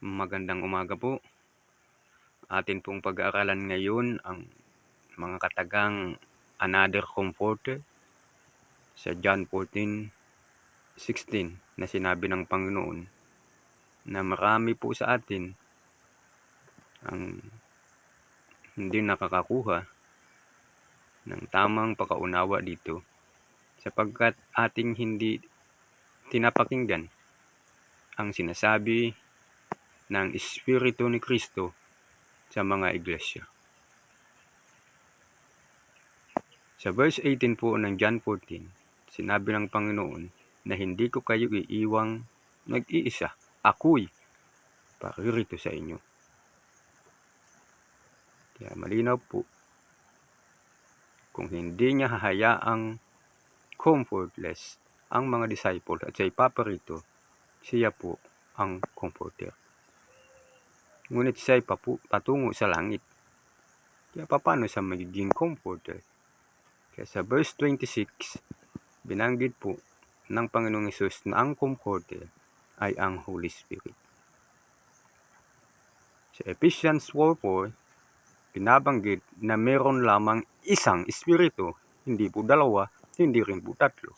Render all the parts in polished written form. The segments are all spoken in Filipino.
Magandang umaga po. Atin pong pag-aaralan ngayon ang mga katagang Another Comforter sa John 14:16 na sinabi ng Panginoon na marami po sa atin ang hindi nakakakuha ng tamang pakaunawa dito sapagkat ating hindi tinapakinggan ang sinasabi ng Espiritu ni Kristo sa mga iglesia. Sa verse 18 po ng John 14, sinabi ng Panginoon na hindi ko kayo iiwang nag-iisa. Ako'y paririto sa inyo. Kaya malinaw po, kung hindi niya hahayaang comfortless ang mga disciple at siya ipaparito, siya po ang comforter. Ngunit siya patungo sa langit. Kaya paano siya magiging comforter? Kaya sa verse 26, binanggit po ng Panginoong Hesus na ang comforter ay ang Holy Spirit. Sa Ephesians 4:4, binabanggit na meron lamang isang Espiritu, hindi po dalawa, hindi rin po tatlo.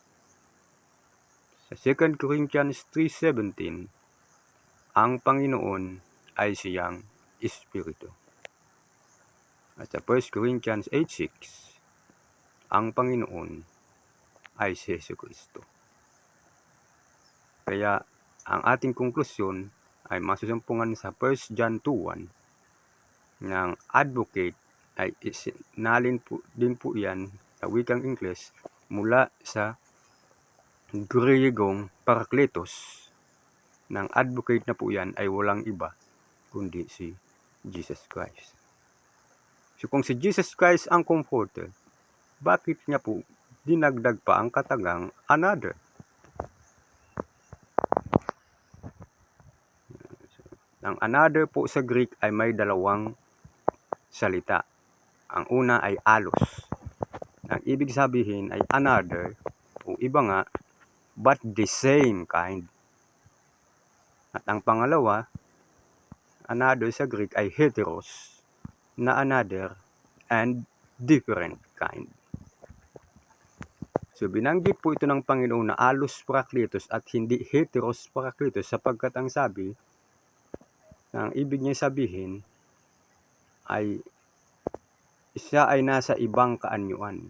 Sa 2 Corinthians 3:17, ang Panginoon ay siyang Espiritu. At sa 1 Corinthians 8:6, ang Panginoon ay si Jesucristo. Kaya ang ating konklusyon ay masusumpungan sa 1 John 2:1 ng advocate ay isinalin po din po yan sa wikang Ingles mula sa Griegong Parakletos. Ng advocate na po yan ay walang iba kundi si Jesus Christ. So kung si Jesus Christ ang comforter, bakit niya po dinagdag pa ang katagang another? Ang another po sa Greek ay may dalawang salita. Ang una ay allos. Ang ibig sabihin ay another o iba nga, but the same kind. At ang pangalawa, another sa Greek ay heteros, na another and different kind. So binanggit po ito ng Panginoon na allos parakletos at hindi heteros parakletos sapagkat ang sabi, ang ibig niya sabihin ay siya ay nasa ibang kaanyuan.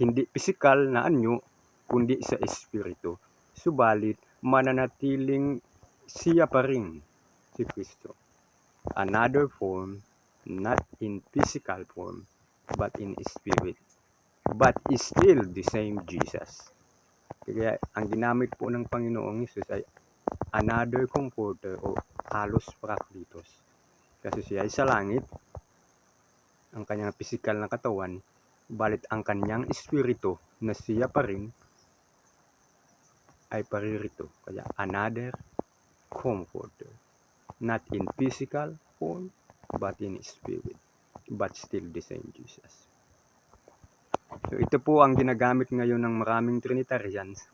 Hindi pisikal na anyo, kundi sa espiritu. Subalit, mananatiling siya pa rin si Kristo. Another form, not in physical form, but in spirit. But is still the same Jesus. Kaya ang ginamit po ng Panginoong Hesus ay another comforter o halos parakletos. Kasi siya ay sa langit, ang kanyang pisikal na katawan, balit ang kanyang espiritu na siya pa rin ay paririto. Kaya another comforter. Not in physical form, but in spirit. But still the same Jesus. So ito po ang ginagamit ngayon ng maraming Trinitarians.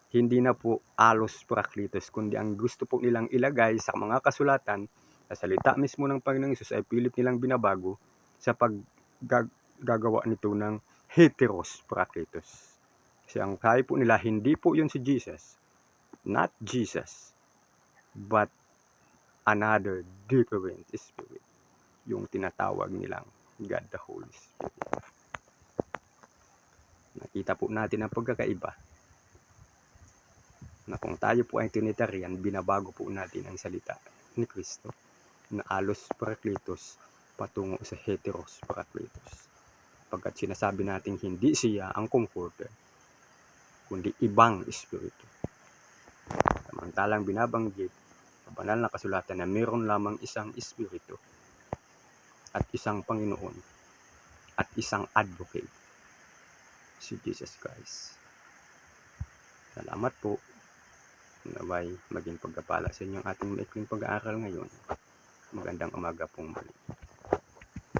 Hindi na po allos parakletos, kundi ang gusto po nilang ilagay sa mga kasulatan, sa salita mismo ng Panginoong Hesus ay pilit nilang binabago sa paggagawa nito ng heteros parakletos. Kasi ang sabi po nila, hindi po yun si Jesus. Not Jesus, but another different spirit. Yung tinatawag nilang God the Holy Spirit. Nakita po natin ang pagkakaiba na kung tayo po ay Trinitarian, binabago po natin ang salita ni Kristo na allos parakletos patungo sa heteros parakletos. Pagkat sinasabi natin hindi siya ang comforter, kundi ibang espiritu. Samantalang binabanggit sa banal na kasulatan na mayroon lamang isang espiritu at isang Panginoon at isang advocate, si Jesus Christ. Salamat po. Naway maging pagkapala sa inyong ating maikling pag-aaral ngayon. Magandang umaga pong muli.